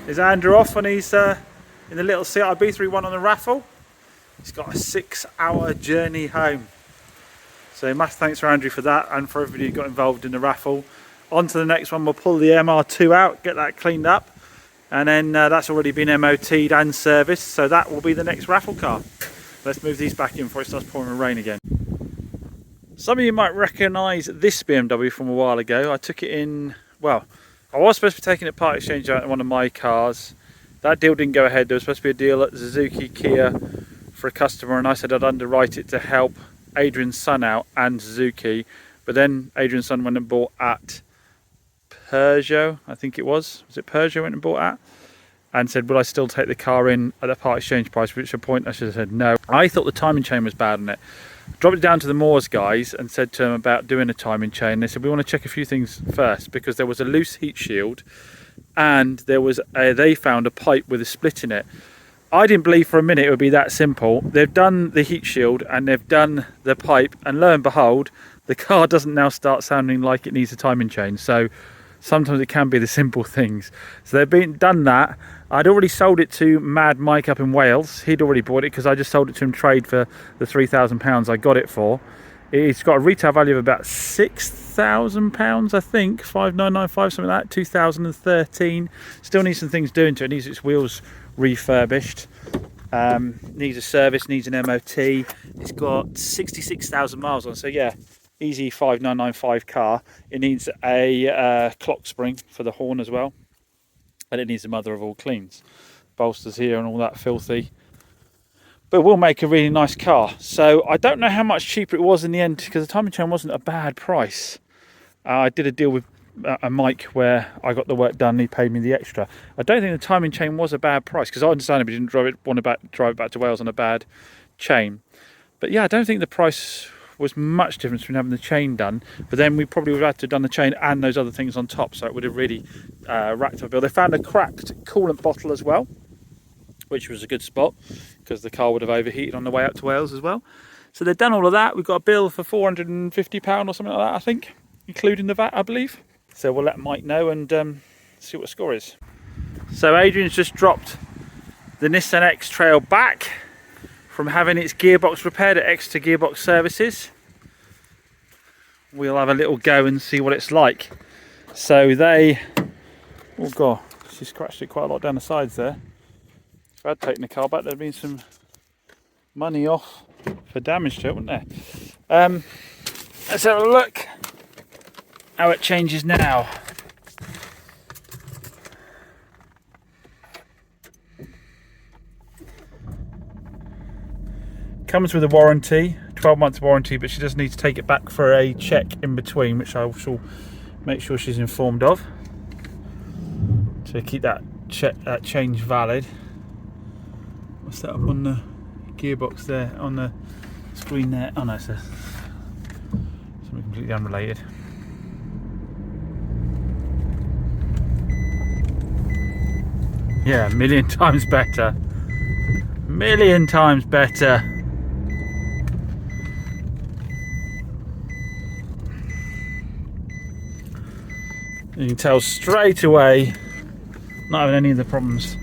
Is Andrew off on his in the little CRB 3-1 on the Raffle? He's got a 6-hour journey home. So massive thanks for Andrew for that, and for everybody who got involved in the Raffle. On to the next one. We'll pull the MR2 out, get that cleaned up, and then that's already been MOT'd and serviced, so that will be the next Raffle car. Let's move these back in before it starts pouring rain again. Some of you might recognise this BMW from a while ago. I took it in, well, I was supposed to be taking it part exchange out in one of my cars. That deal didn't go ahead. There was supposed to be a deal at Suzuki Kia for a customer, and I said I'd underwrite it to help Adrian's son out and Suzuki. But then Adrian's son went and bought at Peugeot, I think it was. Was it Peugeot went and bought at? And said, would I still take the car in at the part exchange price? Which at a point I should have said no. I thought the timing chain was bad on it. Dropped it down to the Moors guys and said to them about doing a timing chain. They said, we want to check a few things first, because there was a loose heat shield and there was they found a pipe with a split in it. I didn't believe for a minute it would be that simple. They've done the heat shield and they've done the pipe, and lo and behold, the car doesn't now start sounding like it needs a timing chain. So sometimes it can be the simple things. So they've done that. I'd already sold it to Mad Mike up in Wales. He'd already bought it because I just sold it to him trade for the £3,000 I got it for. It's got a retail value of about £6,000, I think, 5,995, something like that, 2013. Still needs some things doing to it. It needs its wheels refurbished. Needs a service, needs an MOT. It's got 66,000 miles on, so yeah, easy 5,995 car. It needs a clock spring for the horn as well, and it needs the mother of all cleans. Bolsters here and all that filthy, but we'll make a really nice car. So I don't know how much cheaper it was in the end, because the timing chain wasn't a bad price. I did a deal with a Mike where I got the work done and he paid me the extra. I don't think the timing chain was a bad price, because I understandably didn't want to drive it back to Wales on a bad chain. But yeah, I don't think the price was much difference between having the chain done, but then we probably would have had to have done the chain and those other things on top, so it would have really racked up a bill. They found a cracked coolant bottle as well, which was a good spot, because the car would have overheated on the way out to Wales as well. So they've done all of that. We've got a bill for £450 or something like that, I think, including the VAT, I believe. So we'll let Mike know and see what the score is. So Adrian's just dropped the Nissan X-Trail back from having its gearbox repaired at Exeter Gearbox Services. We'll have a little go and see what it's like. So they, oh god, she scratched it quite a lot down the sides there. If I'd taken the car back, there'd been some money off for damage to it, wouldn't there? Let's have a look how it changes now. Comes with a warranty, 12 months warranty, but she does need to take it back for a check in between, which I shall make sure she's informed of, to keep that change valid. What's that up on the gearbox there, on the screen there? Oh no, it says something completely unrelated. Yeah, a million times better. Million times better. You can tell straight away, not having any of the problems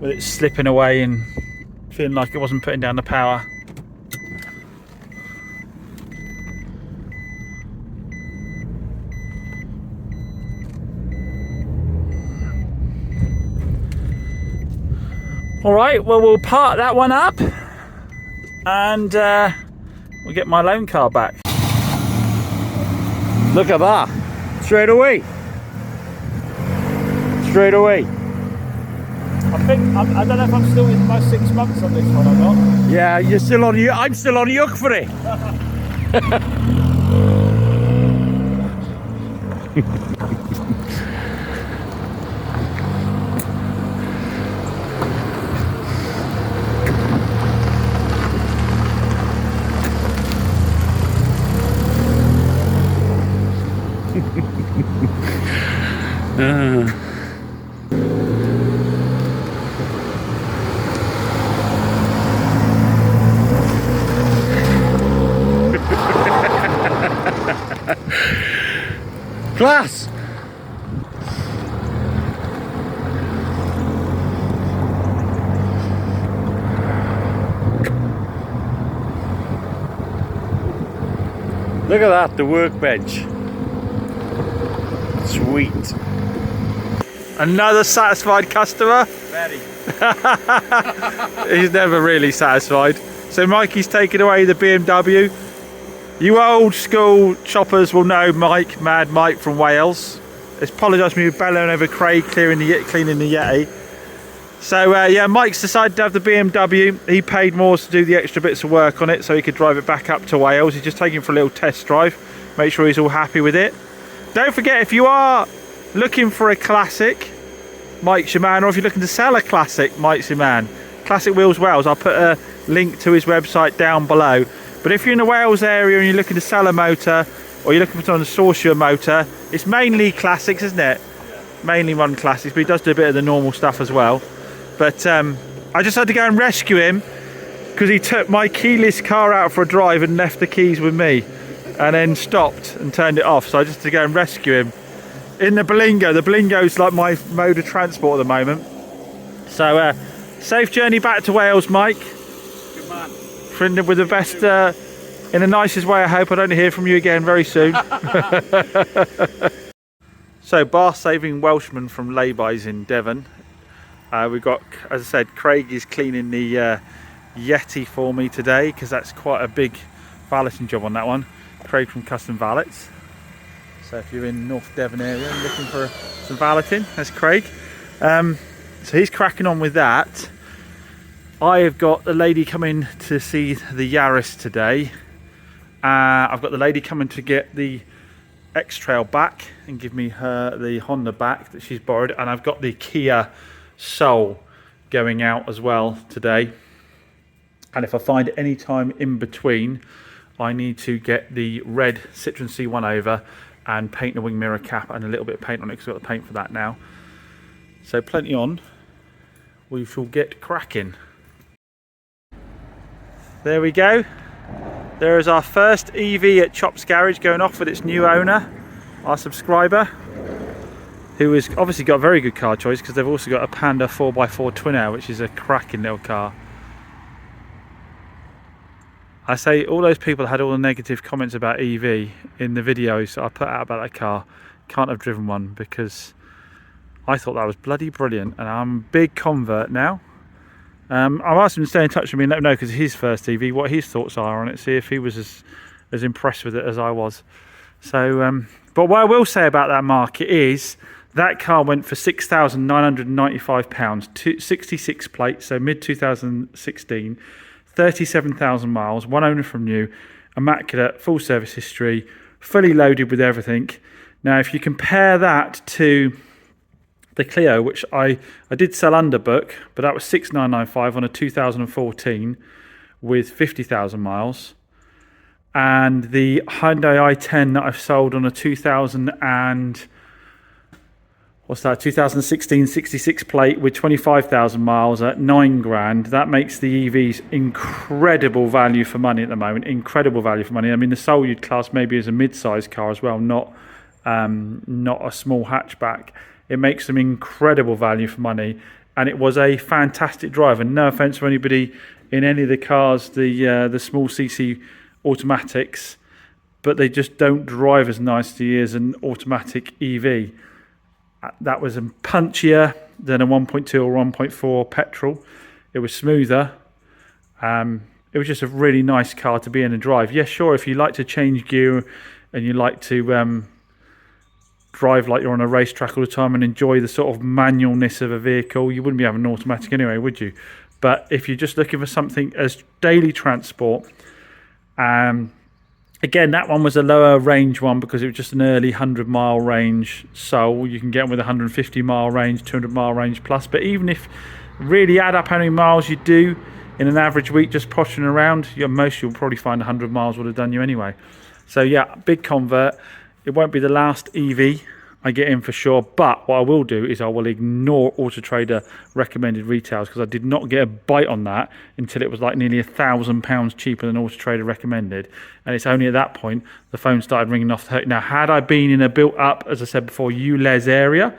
with it slipping away and feeling like it wasn't putting down the power. Alright, well, we'll park that one up and we'll get my loan car back. Look at that, straight away. Straight away. I don't know if I'm still in my 6 months on this one or not. Yeah, you're still on. I'm still on the hook for it. Class. Look at that, the workbench. Sweet. Another satisfied customer. Very. He's never really satisfied. So Mikey's taken away the BMW. You old school choppers will know Mike, Mad Mike from Wales. Let's apologise to me for bellowing over Craig cleaning the Yeti. So yeah, Mike's decided to have the BMW. He paid more to do the extra bits of work on it so he could drive it back up to Wales. He's just taking for a little test drive. Make sure he's all happy with it. Don't forget, if you are looking for a classic, Mike's your man, or if you're looking to sell a classic, Mike's your man. Classic Wheels Wales, I'll put a link to his website down below. But if you're in the Wales area and you're looking to sell a motor, or you're looking for someone to source your motor, it's mainly classics, isn't it? Yeah. Mainly run classics, but he does do a bit of the normal stuff as well. But I just had to go and rescue him because he took my keyless car out for a drive and left the keys with me, and then stopped and turned it off. So I just had to go and rescue him in the Berlingo. The Berlingo's like my mode of transport at the moment. So safe journey back to Wales, Mike. Good man. Friended with the best, in the nicest way. I hope I don't hear from you again very soon. So bar saving Welshman from Laybys in Devon. We've got, as I said, Craig is cleaning the Yeti for me today because that's quite a big valeting job on that one. Craig from Custom Valets. So if you're in North Devon area and looking for some valeting, that's Craig. So he's cracking on with that. I have got the lady coming to see the Yaris today. I've got the lady coming to get the X-Trail back and give me the Honda back that she's borrowed, and I've got the Kia Soul going out as well today. And if I find any time in between, I need to get the red Citroen C1 over and paint the wing mirror cap and a little bit of paint on it because I've got the paint for that now. So plenty on. We shall get cracking. There we go. There is our first EV at Chops Garage going off with its new owner, our subscriber, who has obviously got a very good car choice because they've also got a Panda 4x4 twin air, which is a cracking little car. I say all those people had all the negative comments about EV in the videos I put out about that car can't have driven one, because I thought that was bloody brilliant, and I'm a big convert now. I've asked him to stay in touch with me and let him know, because his first EV, what his thoughts are on it, see if he was as impressed with it as I was. So, but what I will say about that market is that car went for £6,995, 66 plates, so mid 2016, 37,000 miles, one owner from new, immaculate, full service history, fully loaded with everything. Now, if you compare that to the Clio, which I did sell under book, but that was 6,995 on a 2014 with 50,000 miles. And the Hyundai i10 that I've sold on a 2016 66 plate with 25,000 miles at 9 grand. That makes the EVs incredible value for money at the moment. Incredible value for money. I mean, the Soul you'd class maybe as a mid-sized car as well, not a small hatchback. It makes them incredible value for money, and it was a fantastic drive. And no offence to anybody in any of the cars, the small CC automatics, but they just don't drive as nicely as an automatic EV. That was punchier than a 1.2 or 1.4 petrol. It was smoother. It was just a really nice car to be in and drive. Yeah, sure, if you like to change gear and you like to drive like you're on a racetrack all the time and enjoy the sort of manualness of a vehicle, you wouldn't be having an automatic anyway, would you? But if you're just looking for something as daily transport, again, that one was a lower range one because it was just an early 100-mile range Soul. You can get with 150-mile range, 200-mile range plus. But even if really add up how many miles you do in an average week just pottering around, you'll probably find 100 miles would have done you anyway. So yeah, big convert. It won't be the last EV I get in for sure, but what I will do is I will ignore Auto Trader recommended retails, because I did not get a bite on that until it was like nearly £1,000 cheaper than Auto Trader recommended, and it's only at that point the phone started ringing off the hook. Now, had I been in a built up, as I said before, ULEZ area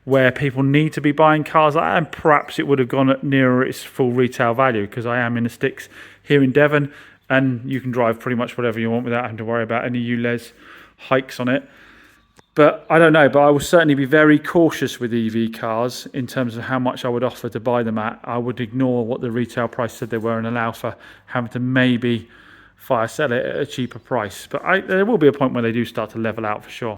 where people need to be buying cars like that, and perhaps it would have gone at nearer its full retail value, because I am in the sticks here in Devon, and you can drive pretty much whatever you want without having to worry about any ULEZ hikes on it. But I don't know, but I will certainly be very cautious with EV cars in terms of how much I would offer to buy them at. I would ignore what the retail price said they were and allow for having to maybe fire sell it at a cheaper price. But there will be a point where they do start to level out for sure.